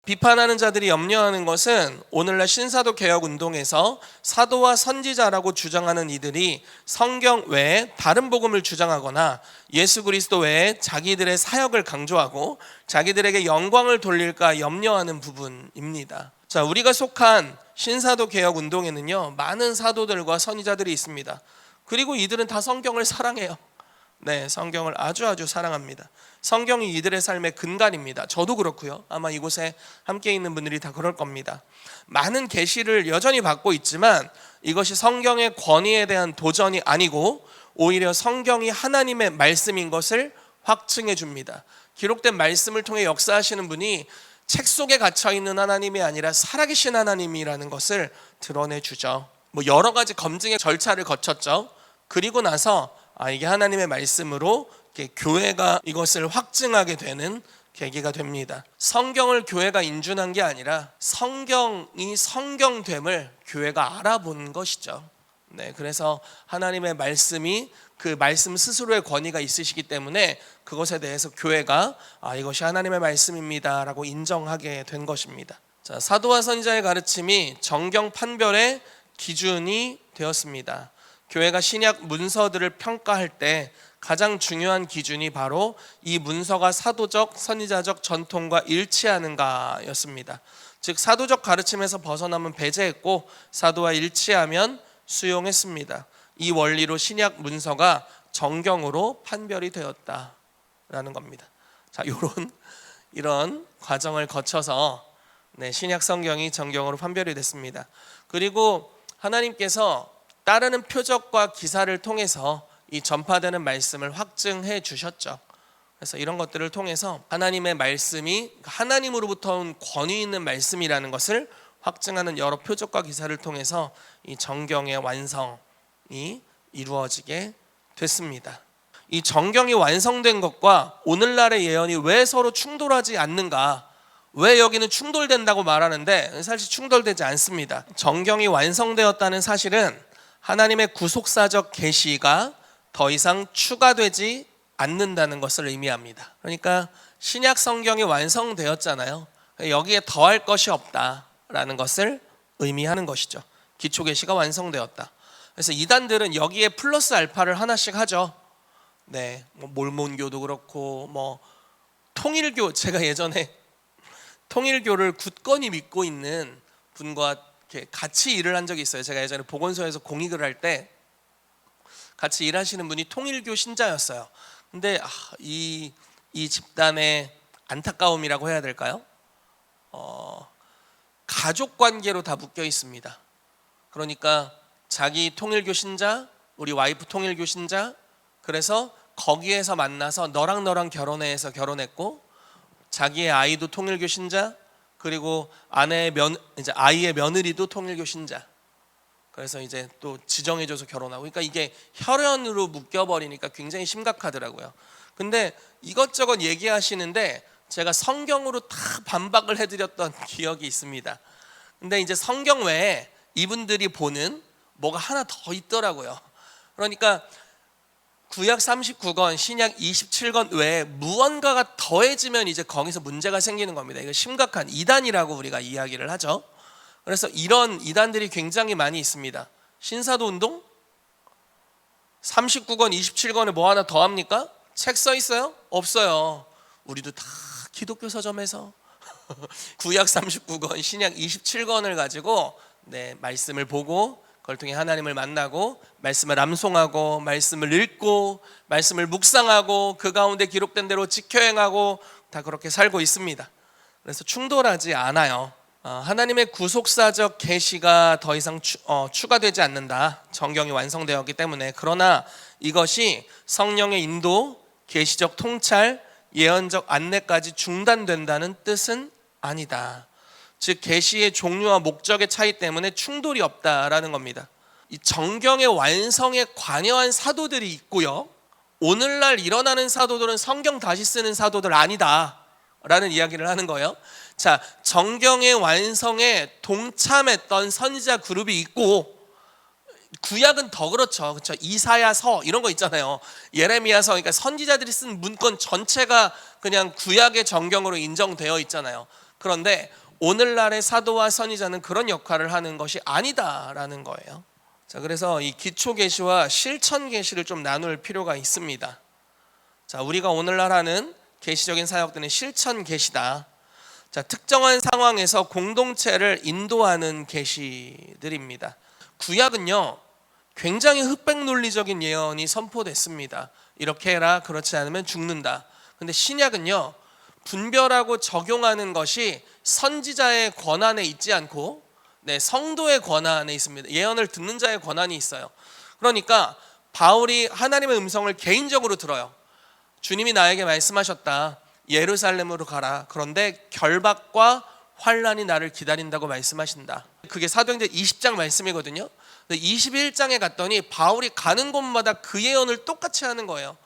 비판하는 자들이 염려하는 것은 오늘날 신사도 개혁 운동에서 사도와 선지자라고 주장하는 이들이 성경 외에 다른 복음을 주장하거나 예수 그리스도 외에 자기들의 사역을 강조하고 자기들에게 영광을 돌릴까 염려하는 부분입니다. 자, 우리가 속한 신사도 개혁 운동에는요, 많은 사도들과 선지자들이 있습니다. 그리고 이들은 다 성경을 사랑해요. 네, 성경을 아주 사랑합니다. 성경이 이들의 삶의 근간입니다. 저도 그렇고요. 아마 이곳에 함께 있는 분들이 다 그럴 겁니다. 많은 계시를 여전히 받고 있지만 이것이 성경의 권위에 대한 도전이 아니고 오히려 성경이 하나님의 말씀인 것을 확증해 줍니다. 기록된 말씀을 통해 역사하시는 분이 책 속에 갇혀 있는 하나님이 아니라 살아계신 하나님이라는 것을 드러내 주죠. 여러 가지 검증의 절차를 거쳤죠. 그리고 나서 이게 하나님의 말씀으로 교회가 이것을 확증하게 되는 계기가 됩니다. 성경을 교회가 인준한 게 아니라 성경이 성경됨을 교회가 알아본 것이죠. 네, 그래서 하나님의 말씀이 그 말씀 스스로의 권위가 있으시기 때문에 그것에 대해서 교회가 이것이 하나님의 말씀입니다 라고 인정하게 된 것입니다. 자, 사도와 선지자의 가르침이 정경 판별의 기준이 되었습니다. 교회가 신약 문서들을 평가할 때 가장 중요한 기준이 바로 이 문서가 사도적, 선지자적 전통과 일치하는가였습니다. 즉 사도적 가르침에서 벗어나면 배제했고 사도와 일치하면 수용했습니다. 이 원리로 신약 문서가 정경으로 판별이 되었다라는 겁니다. 자, 이런 과정을 거쳐서 신약 성경이 정경으로 판별이 됐습니다. 그리고 하나님께서 따르는 표적과 기사를 통해서 이 전파되는 말씀을 확증해 주셨죠. 그래서 이런 것들을 통해서 하나님의 말씀이 하나님으로부터 온 권위 있는 말씀이라는 것을 확증하는 여러 표적과 기사를 통해서 이 정경의 완성이 이루어지게 됐습니다. 이 정경이 완성된 것과 오늘날의 예언이 왜 서로 충돌하지 않는가? 왜 여기는 충돌된다고 말하는데 사실 충돌되지 않습니다. 정경이 완성되었다는 사실은 하나님의 구속사적 계시가 더 이상 추가되지 않는다는 것을 의미합니다. 그러니까 신약 성경이 완성되었잖아요. 여기에 더할 것이 없다라는 것을 의미하는 것이죠. 기초 계시가 완성되었다. 그래서 이단들은 여기에 플러스 알파를 하나씩 하죠. 네, 몰몬교도 그렇고 통일교, 제가 예전에 통일교를 굳건히 믿고 있는 분과 같이 일을 한 적이 있어요. 제가 예전에 보건소에서 공익을 할 때 같이 일하시는 분이 통일교 신자였어요. 근데 이 집단의 안타까움이라고 해야 될까요? 가족 관계로 다 묶여 있습니다. 그러니까 자기 통일교 신자, 우리 와이프 통일교 신자, 그래서 거기에서 만나서 너랑 결혼해서 결혼했고 자기의 아이도 통일교 신자, 그리고 이제 아이의 며느리도 통일교 신자. 그래서 이제 또 지정해줘서 결혼하고. 그러니까 이게 혈연으로 묶여버리니까 굉장히 심각하더라고요. 근데 이것저것 얘기하시는데 제가 성경으로 다 반박을 해드렸던 기억이 있습니다. 근데 이제 성경 외에 이분들이 보는 뭐가 하나 더 있더라고요. 그러니까 구약 39권, 신약 27권 외에 무언가가 더해지면 이제 거기서 문제가 생기는 겁니다. 이거 심각한 이단이라고 우리가 이야기를 하죠. 그래서 이런 이단들이 굉장히 많이 있습니다. 신사도 운동? 39권, 27권에 뭐 하나 더 합니까? 책 써 있어요? 없어요. 우리도 다 기독교 서점에서 구약 39권, 신약 27권을 가지고 말씀을 보고 그걸 통해 하나님을 만나고 말씀을 암송하고 말씀을 읽고 말씀을 묵상하고 그 가운데 기록된 대로 지켜 행하고 다 그렇게 살고 있습니다. 그래서 충돌하지 않아요. 하나님의 구속사적 계시가 더 이상 추가되지 않는다. 정경이 완성되었기 때문에. 그러나 이것이 성령의 인도, 계시적 통찰, 예언적 안내까지 중단된다는 뜻은 아니다. 즉 계시의 종류와 목적의 차이 때문에 충돌이 없다라는 겁니다. 이 정경의 완성에 관여한 사도들이 있고요, 오늘날 일어나는 사도들은 성경 다시 쓰는 사도들 아니다 라는 이야기를 하는 거예요. 자, 정경의 완성에 동참했던 선지자 그룹이 있고, 구약은 더 그렇죠. 이사야서 이런 거 있잖아요. 예레미야서, 그러니까 선지자들이 쓴 문건 전체가 그냥 구약의 정경으로 인정되어 있잖아요. 그런데 오늘날의 사도와 선지자는 그런 역할을 하는 것이 아니다라는 거예요. 자, 그래서 이 기초 계시와 실천 계시를 좀 나눌 필요가 있습니다. 자, 우리가 오늘날 하는 계시적인 사역들은 실천 계시다. 자, 특정한 상황에서 공동체를 인도하는 계시들입니다. 구약은요, 굉장히 흑백 논리적인 예언이 선포됐습니다. 이렇게 해라, 그렇지 않으면 죽는다. 근데 신약은요, 분별하고 적용하는 것이 선지자의 권한에 있지 않고 성도의 권한에 있습니다. 예언을 듣는 자의 권한이 있어요. 그러니까 바울이 하나님의 음성을 개인적으로 들어요. 주님이 나에게 말씀하셨다. 예루살렘으로 가라. 그런데 결박과 환란이 나를 기다린다고 말씀하신다. 그게 사도행전 20장 말씀이거든요. 21장에 갔더니 바울이 가는 곳마다 그 예언을 똑같이 하는 거예요.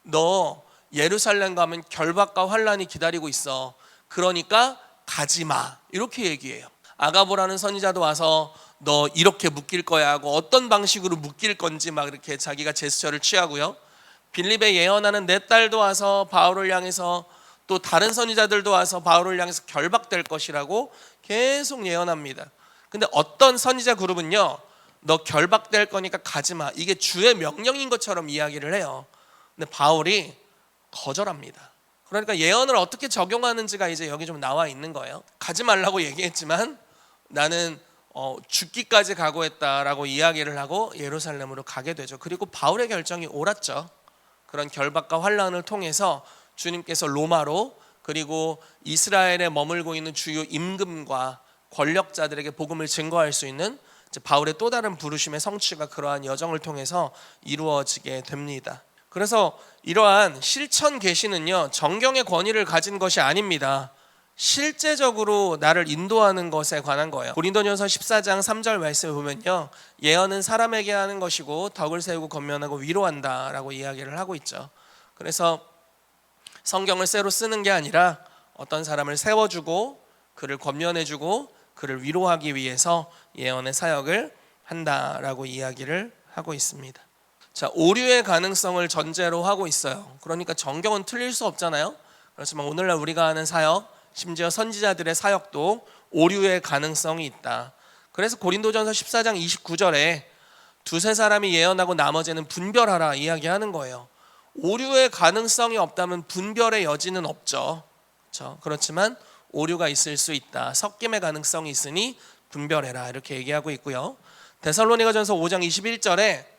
너 예루살렘 가면 결박과 환란이 기다리고 있어. 그러니까 가지 마. 이렇게 얘기해요. 아가보라는 선지자도 와서 너 이렇게 묶일 거야 하고 어떤 방식으로 묶일 건지 막 이렇게 자기가 제스처를 취하고요. 빌립에 예언하는 내 딸도 와서 바울을 향해서 또 다른 선지자들도 와서 바울을 향해서 결박될 것이라고 계속 예언합니다. 근데 어떤 선지자 그룹은요, 너 결박될 거니까 가지 마. 이게 주의 명령인 것처럼 이야기를 해요. 근데 바울이 거절합니다. 그러니까 예언을 어떻게 적용하는지가 이제 여기 좀 나와 있는 거예요. 가지 말라고 얘기했지만 나는 죽기까지 각오했다라고 이야기를 하고 예루살렘으로 가게 되죠. 그리고 바울의 결정이 옳았죠. 그런 결박과 환란을 통해서 주님께서 로마로 그리고 이스라엘에 머물고 있는 주요 임금과 권력자들에게 복음을 증거할 수 있는 바울의 또 다른 부르심의 성취가 그러한 여정을 통해서 이루어지게 됩니다. 그래서 이러한 실천 계시는요, 정경의 권위를 가진 것이 아닙니다. 실제적으로 나를 인도하는 것에 관한 거예요. 고린도전서 14장 3절 말씀을 보면요, 예언은 사람에게 하는 것이고 덕을 세우고 권면하고 위로한다 라고 이야기를 하고 있죠. 그래서 성경을 새로 쓰는 게 아니라 어떤 사람을 세워주고 그를 권면해주고 그를 위로하기 위해서 예언의 사역을 한다라고 이야기를 하고 있습니다. 자, 오류의 가능성을 전제로 하고 있어요. 그러니까 정경은 틀릴 수 없잖아요. 그렇지만 오늘날 우리가 하는 사역, 심지어 선지자들의 사역도 오류의 가능성이 있다. 그래서 고린도전서 14장 29절에 두세 사람이 예언하고 나머지는 분별하라 이야기하는 거예요. 오류의 가능성이 없다면 분별의 여지는 없죠. 그렇죠? 그렇지만 오류가 있을 수 있다. 섞임의 가능성이 있으니 분별해라 이렇게 얘기하고 있고요. 데살로니가전서 5장 21절에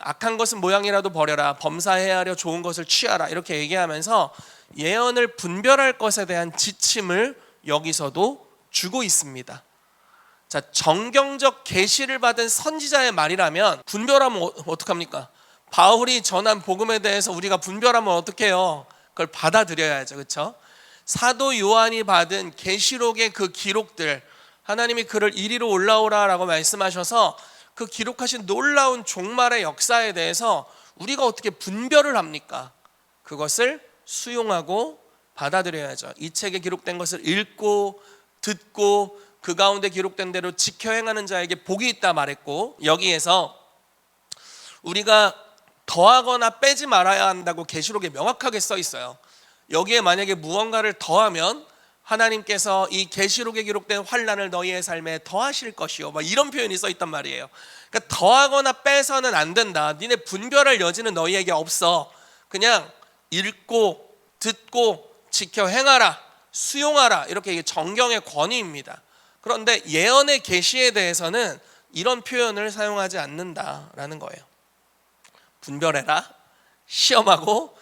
악한 것은 모양이라도 버려라. 범사해야 하려 좋은 것을 취하라. 이렇게 얘기하면서 예언을 분별할 것에 대한 지침을 여기서도 주고 있습니다. 자, 정경적 계시를 받은 선지자의 말이라면 분별하면 어떡합니까? 바울이 전한 복음에 대해서 우리가 분별하면 어떡해요? 그걸 받아들여야죠. 그렇죠? 사도 요한이 받은 계시록의 그 기록들, 하나님이 그를 이리로 올라오라라고 말씀하셔서 그 기록하신 놀라운 종말의 역사에 대해서 우리가 어떻게 분별을 합니까? 그것을 수용하고 받아들여야죠. 이 책에 기록된 것을 읽고 듣고 그 가운데 기록된 대로 지켜 행하는 자에게 복이 있다 말했고, 여기에서 우리가 더하거나 빼지 말아야 한다고 계시록에 명확하게 써 있어요. 여기에 만약에 무언가를 더하면 하나님께서 이 계시록에 기록된 환난을 너희의 삶에 더하실 것이요, 막 이런 표현이 써 있단 말이에요. 그러니까 더하거나 빼서는 안 된다. 니네 분별할 여지는 너희에게 없어. 그냥 읽고 듣고 지켜 행하라, 수용하라, 이렇게 정경의 권위입니다. 그런데 예언의 계시에 대해서는 이런 표현을 사용하지 않는다라는 거예요. 분별해라, 시험하고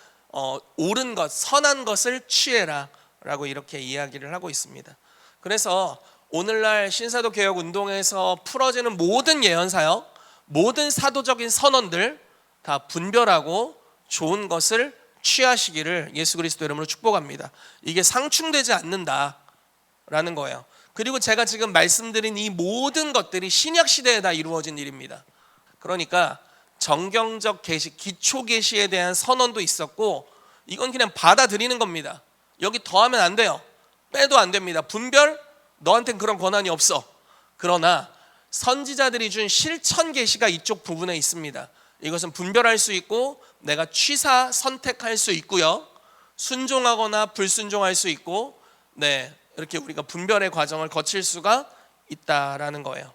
옳은 것, 선한 것을 취해라 라고 이렇게 이야기를 하고 있습니다. 그래서 오늘날 신사도 개혁 운동에서 풀어지는 모든 예언사역, 모든 사도적인 선언들 다 분별하고 좋은 것을 취하시기를 예수 그리스도 이름으로 축복합니다. 이게 상충되지 않는다라는 거예요. 그리고 제가 지금 말씀드린 이 모든 것들이 신약 시대에 다 이루어진 일입니다. 그러니까 정경적 계시, 기초 계시에 대한 선언도 있었고, 이건 그냥 받아들이는 겁니다. 여기 더하면 안 돼요. 빼도 안 됩니다. 분별, 너한테는 그런 권한이 없어. 그러나 선지자들이 준 실천 계시가 이쪽 부분에 있습니다. 이것은 분별할 수 있고 내가 취사 선택할 수 있고요, 순종하거나 불순종할 수 있고, 이렇게 우리가 분별의 과정을 거칠 수가 있다라는 거예요.